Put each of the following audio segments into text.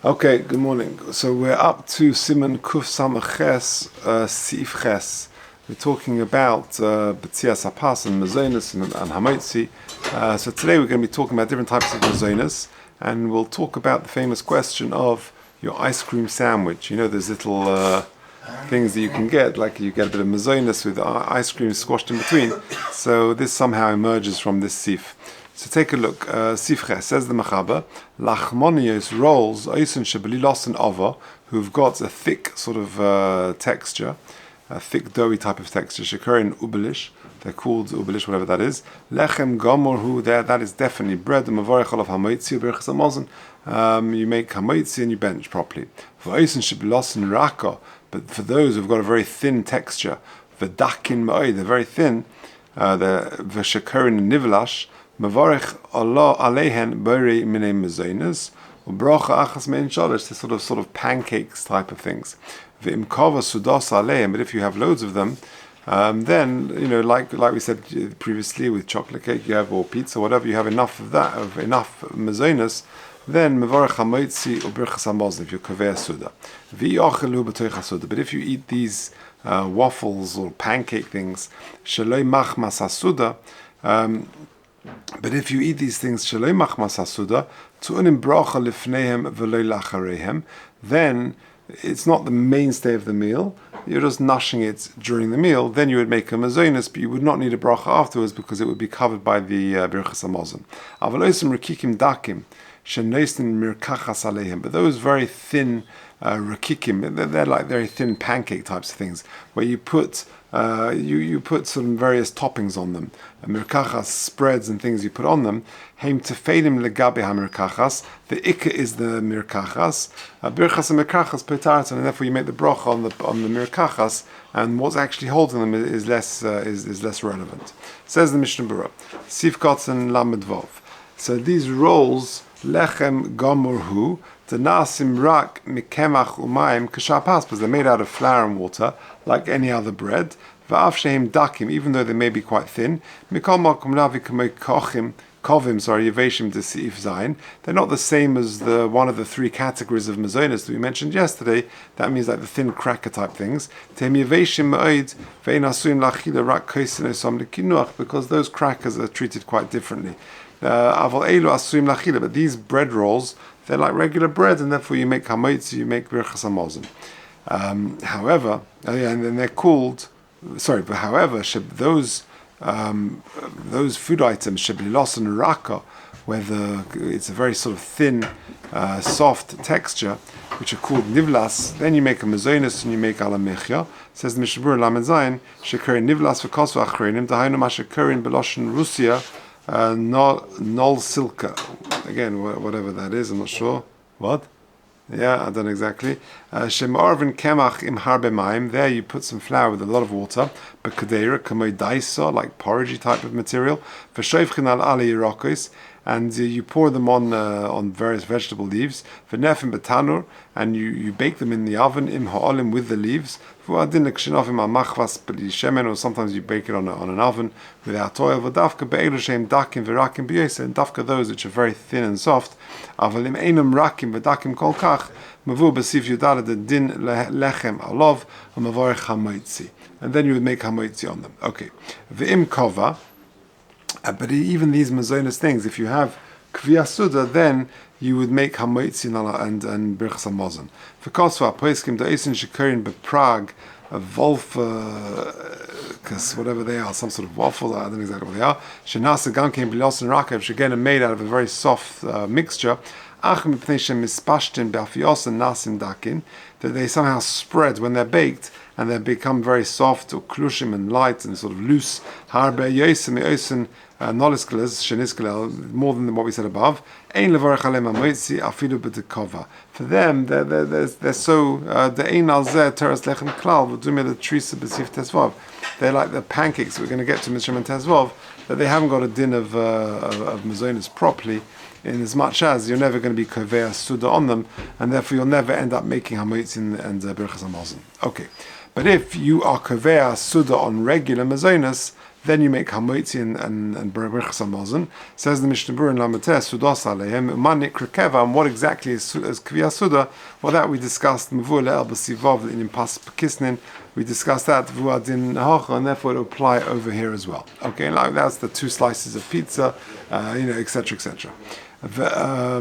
Okay, good morning. So we're up to Siman Kuf Samaches Sif Ches. We're talking about B'tzias Hapas and Mazonis and Hamaitzi. So today we're going to be talking about different types of Mazonis, and we'll talk about the famous question of your ice cream sandwich. You know, there's little things that you can get, like you get a bit of Mazonis with ice cream squashed in between. So this somehow emerges from this Sif. So take a look. Sifche says the Mechaber, Lachmonios rolls oisen shebelilos and ova, who've got a thick sort of texture, a thick doughy type of texture. Shekarin ubelish, they're called ubelish, whatever that is. Lechem gomor, who there, that is definitely bread. The mavarech olav hamoitzi uberchas hamazon. You make hamoitzi and you bench properly. For oisen shebelilos and raka, but for those who've got a very thin texture, v'dakin ma'oi, they're very thin. The v'shekarin and nivelash. Mavarech Allah alehen bori minei mezonos, Bracha achas mein shalish, the sort of pancakes type of things. V'im kava sudas alehem, but if you have loads of them, then like we said previously with chocolate cake, you have or pizza, whatever, you have enough of that, of enough mezonos, then mavarech hamoitzi uberchas hamazon if you kaveh suda. V'yochelu b'toich hasuda, but if you eat these waffles or pancake things, shaloi machmas hasuda. But if you eat these things shaloi machmas hasuda, tu'unim bracha lifneihem v'loi lachareihem, then it's not the mainstay of the meal. You're just nushing it during the meal. Then you would make a mazonos, but you would not need a bracha afterwards because it would be covered by the birchas hamazon. Avalosim rekikim dakim shenoisnin mirkachas aleihem. But those very thin rekikim, they're like very thin pancake types of things where you put you put some various toppings on them, mirkachas, spreads and things you put on them. Heim tefeilim legabe hamirkachas. The ikka is the mirkachas. Birchas and mirkachas petaratan, and therefore you make the bracha on the mirkachas, and what's actually holding them is less relevant. Says the Mishnah Berurah, Sif Kotzen Lamed Vov. So these rolls lechem gomorhu the nasim rak mikemach umayim kashapas, because they're made out of flour and water like any other bread. Va'af shehem dakim, even though they may be quite thin. Mikol makom lavi kamei kovim, yeveshim to seif zayin. They're not the same as the one of the three categories of mazonos that we mentioned yesterday. That means like the thin cracker type things. Tehem yeveshim ma'od ve'in asuim lachila rak kosin osam lekinuach, because those crackers are treated quite differently. Aval elu asuim lachila, but these bread rolls, they're like regular bread, and therefore you make hamoitzi, you make birchas hamazon. However, and then they're called. However, those food items shebelilos and raka, where it's a very sort of thin, soft texture, which are called nivlas. Then you make a mazonos and you make ala mechia. Says the Mishnah Berurah Lamed Zayin, shekarin nivlas v'kosu achreinim dahainu ma shekarin beloshen Russia. Nol silka, again, whatever that is, I'm not sure. What? Yeah, I don't know exactly. Shemarvin kemach im harbe maim. There you put some flour with a lot of water. Bekadera kamei daisa, like porridgey type of material. V'shoivchin al ali yirakos, and you pour them on various vegetable leaves. V'nefim betanur, and you bake them in the oven im ha'olim with the leaves. V'adin l'kshenofim al-machvas b'li or sometimes you bake it on an oven without oil. V'dafka be'elu sheim dakim v'rakim b'yoseh, and dafka those which are very thin and soft. Avalim einam rakim v'dakim kol kach mavu b'sif yudalad din lechem alov u'mavarech hamoitzi, and then you would make hamoitzi on them. Okay, v'im kova. But even these mazonos things, if you have kviyah suda, then you would make hamoitzi and birchas hamazon. V'kosva poiskim da'esin shekarin beprag a wolf, whatever they are, some sort of waffle, I don't know exactly what they are. Shenasa gamkein b'lios and rakav, which again are made out of a very soft mixture. Ach mipnei shem mispashtin be'afios and nasim dakin, that they somehow spread when they're baked, and they become very soft or klushim and light and sort of loose. Harbe yosim yosin noliskeles sheniskelel, more than what we said above. Ein levarach alem hamoitzi afilu b'tekova. For them, they're so the ein al zeh teres lechem klal v'dumei the trisa b'sif tesvav. They're like the pancakes we're going to get to Mishram and Tesvav, that they haven't got a din of mazonos properly, in as much as you're never going to be kovea suda on them, and therefore you'll never end up making hamoitzi and birchas hamazon. Okay. But if you are kovea suda on regular mazonos, then you make hamoitzi and berachas hamazon. Says the Mishnah Berurah in Lamates Sudas Aleihem Manik Rekeva. And what exactly is Kviyas Suda? Well, that we discussed Mavur Le'el B'Sivav in Pas Pekisnin. We discussed that Vuadin Hacha, and therefore it will apply over here as well. Okay, and like that's the 2 slices of pizza, etc., etc. Now,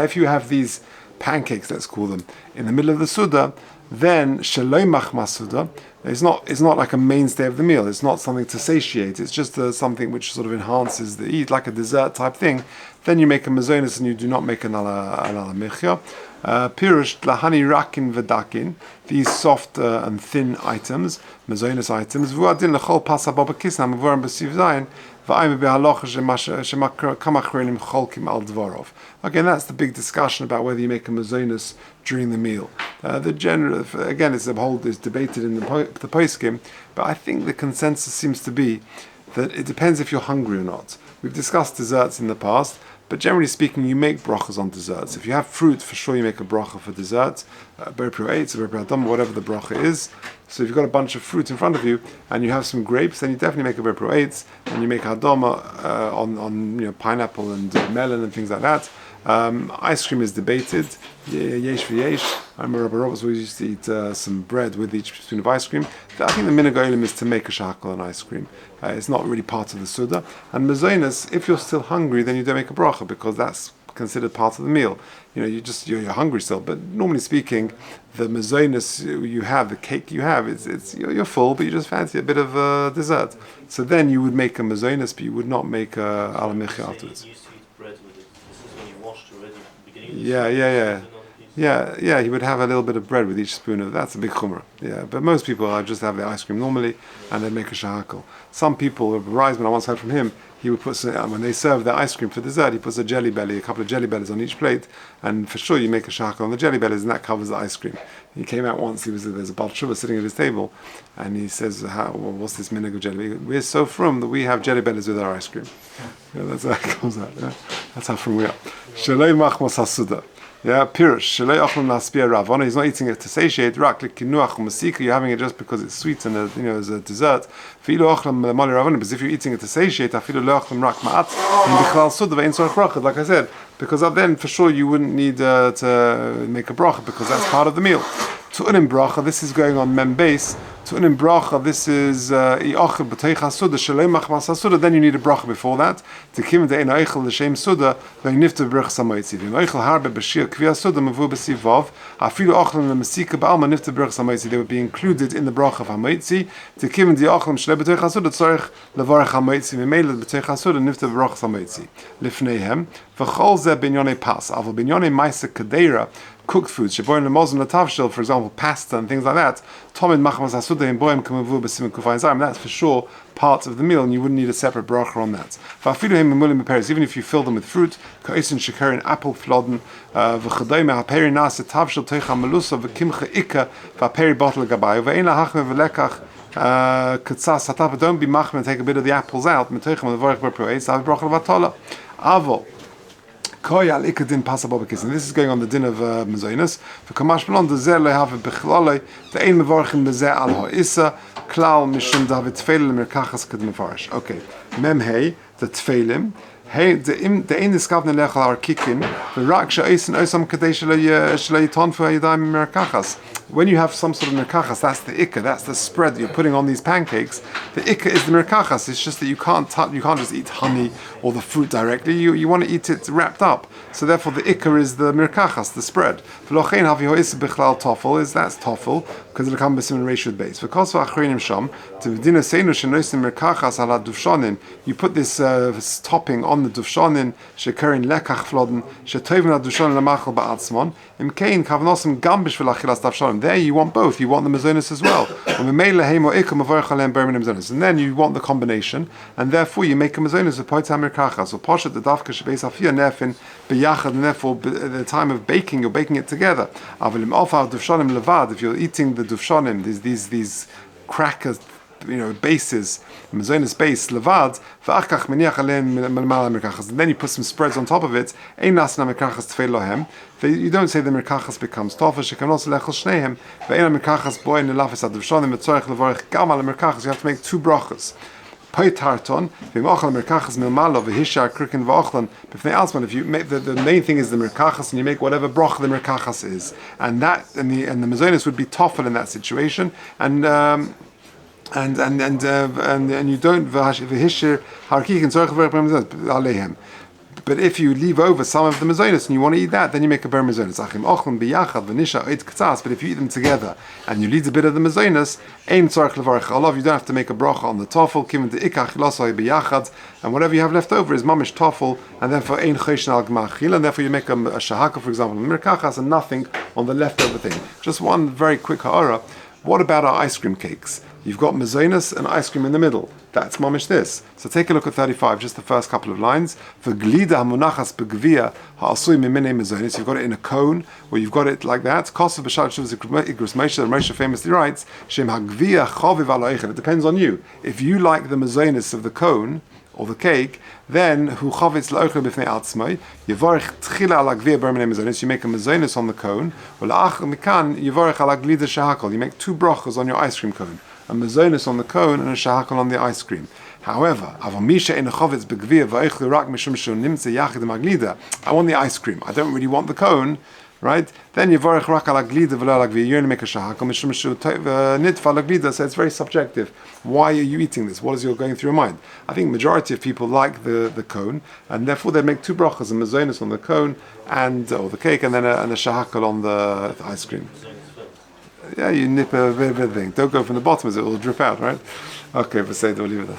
if you have these pancakes, let's call them, in the middle of the Suda, then Shaloi Machmas Suda, it's not like a mainstay of the meal. It's not something to satiate. It's just something which sort of enhances the eat, like a dessert type thing. Then you make a mazonis and you do not make an ala mechya. Pirush lahani rakin v'dakin. These soft and thin items, mazonis items. Vuadin lechol pasababa kisna mevorim b'siv zayin. Again, that's the big discussion about whether you make a mazonis during the meal. Again, it's debated in the poskim, but I think the consensus seems to be that it depends if you're hungry or not. We've discussed desserts in the past, but generally speaking, you make brachas on desserts. If you have fruit, for sure you make a bracha for desserts, whatever the bracha is. So if you've got a bunch of fruit in front of you and you have some grapes, then you definitely make a berpro eitz, and you make hadama on pineapple and melon and things like that. Ice cream is debated. Yesh v'yesh. I remember Rabbi always used to eat some bread with each spoon of ice cream. I think the minhag olim is to make a shakal on ice cream. It's not really part of the suda. And mazonas, if you're still hungry, then you don't make a bracha because that's considered part of the meal. You're hungry still. But normally speaking, the mazonas you have, the cake you have, you're full, but you just fancy a bit of dessert. So then you would make a mazonas, but you would not make a alamichi afterwards. You used to eat bread with it. This is when you washed already at the beginning. Yeah, he would have a little bit of bread with each spoon of that's a big chumrah. Yeah, but most people just have the ice cream normally and they make a shahakal. Some people, Reisman, I once heard from him, he would put when they serve the ice cream for dessert, he puts a couple of jelly bellies on each plate, and for sure you make a shahakal on the jelly bellies, and that covers the ice cream. He came out once. There's a Baal Tshuva sitting at his table, and he says, "What's this minhag of jelly? We're so frum that we have jelly bellies with our ice cream." That's how it comes out. Yeah? That's how frum we are. Shalei machmas hasuda. Yeah, pirush. Shalei achlam naspia ravona. He's not eating it to satiate. Rak likinuach umasika. You're having it just because it's sweet and as a dessert. Filu achlam mali ravona. Because if you're eating it to satiate, afilu lo achlam rak ma'at. And bichlal suda ve'in sorach bracha. Like I said, because then for sure you wouldn't need to make a bracha because that's part of the meal. Tu'unim bracha. This is going on mem base. Tu'unim bracha. This is i'achel b'teicha suda shalei machmas suda. Then you need a bracha before that. Tekim de'ein eichel l'shem suda ve'nifta b'rech samoitzi. Ve'in eichel harbe b'shir kviyas suda mavu b'sivav. Afilu achlan l'masika ba'alma nifta b'rech samoitzi. They would be included in the bracha of hamoitzi. Tekim de'achlan shalei b'teicha suda tzorich levarech hamoitzi. Ve'meila b'teicha suda nifta b'rech samoitzi. Lifneihem v'chol zeh binyonei pas. Aval binyonei maisa kadeira. Cooked foods, for example, pasta and things like that. That's for sure part of the meal, and you wouldn't need a separate bracha on that. Even if you fill them with fruit, apple flodden, don't be machmer and take a bit of the apples out. And this is going on the din of Mazonis. For Kamash Malon, the Zer Lehav Bechlale, the Ein Mevorchim Bezer Al Ha'isa, Klal Mishum David Tfeilim Merkachas Ked Mefarish. Okay. Mem Hey, the Tfeilim. Hey, the Ein Diskavne Lechal Ar Kikin, the Raksha Eisen Osam Kadesh Shleiton for Yadayim Merkachas. When you have some sort of merkachas, that's the ikka, that's the spread that you're putting on these pancakes. The ikka is the merkachas. It's just that you can't just eat honey or the fruit directly. You want to eat it wrapped up. So therefore, the ikka is the merkachas, the spread. That's toffel because it'll come with a ratio base. Because for achreinim sham to dinner seinu shenoisim merkachas ala dufshanin, you put this topping on the dufshanin shekarin lekach floden shetoivna dufshanin lamachal ba'atzmon imkein kavnosim gambish v'lachilas dufshanin. There you want both. You want the mazonis as well. And then you want the combination, and therefore you make a mazonis with poitam merkachas. So poshet the dafka shebeis afia nefin beyachad, and therefore at the time of baking, you're baking it together. If you're eating the dufshanim, these crackers, bases, mezonos base levad, v'achkach meniach alein melmal merkachas, and then you put some spreads on top of it. Ein nasna merkachas tfei lohem. You don't say the merkachas becomes tofa. She can also lechol shneihem. Ve'ena merkachas boy nelafes adavshonim metzorich levarich gam al merkachas. You have to make 2 brachas. Poitarton, v'machal merkachas milmalo v'hishar krikin v'ochlan. B'fnei alzman, if you make the main thing is the merkachas, and you make whatever bracha the merkachas is, and the mezonos would be tofel in that situation, and you don't v'hishar harkikin tzorich levarich alehem. But if you leave over some of the mezonos and you want to eat that, then you make a ber mezonos. Achim ochlan biyachad v'nisha oid k'tzas. But if you eat them together and you leave a bit of the mezonos, ein tzarich levarich alav. You don't have to make a bracha on the tofel. Kiven de'ikach lasoi biyachad, and whatever you have left over is mamish tofel, and therefore ein choshen al gmachil, and therefore you make a shahaka, for example, mirkachas, and nothing on the leftover thing. Just one very quick ha'ara. What about our ice cream cakes? You've got mezonos and ice cream in the middle. That's mamish this. So take a look at 35, just the first couple of lines. For glida hamunachas begvia ha'asui mimine mezonos. You've got it in a cone, or you've got it like that. Kosav b'shad shuvas igros Moshe. The Moshe famously writes, Shem hagvia chaviv aloichem. It depends on you. If you like the mezonos of the cone or the cake, then hu chavitz la'oichem b'fnei atzmai yivarich tchila ala gvia b'mene mezonos. You make a mezonos on the cone. Ula'ach mikan yivarich ala glida shahakol. You make 2 brachas on your ice cream cone. A mezonos on the cone and a shahakol on the ice cream. However, I want the ice cream. I don't really want the cone, right? Then you're going to make a shahakol. So it's very subjective. Why are you eating this? What is going through your mind? I think majority of people like the cone, and therefore they make 2 brachas, a mezonos on the cone or the cake, and then a shahakol on the ice cream. Yeah, you nip a bit of thing. Don't go from the bottom as it will drip out, right? Okay, but say, we'll leave it there.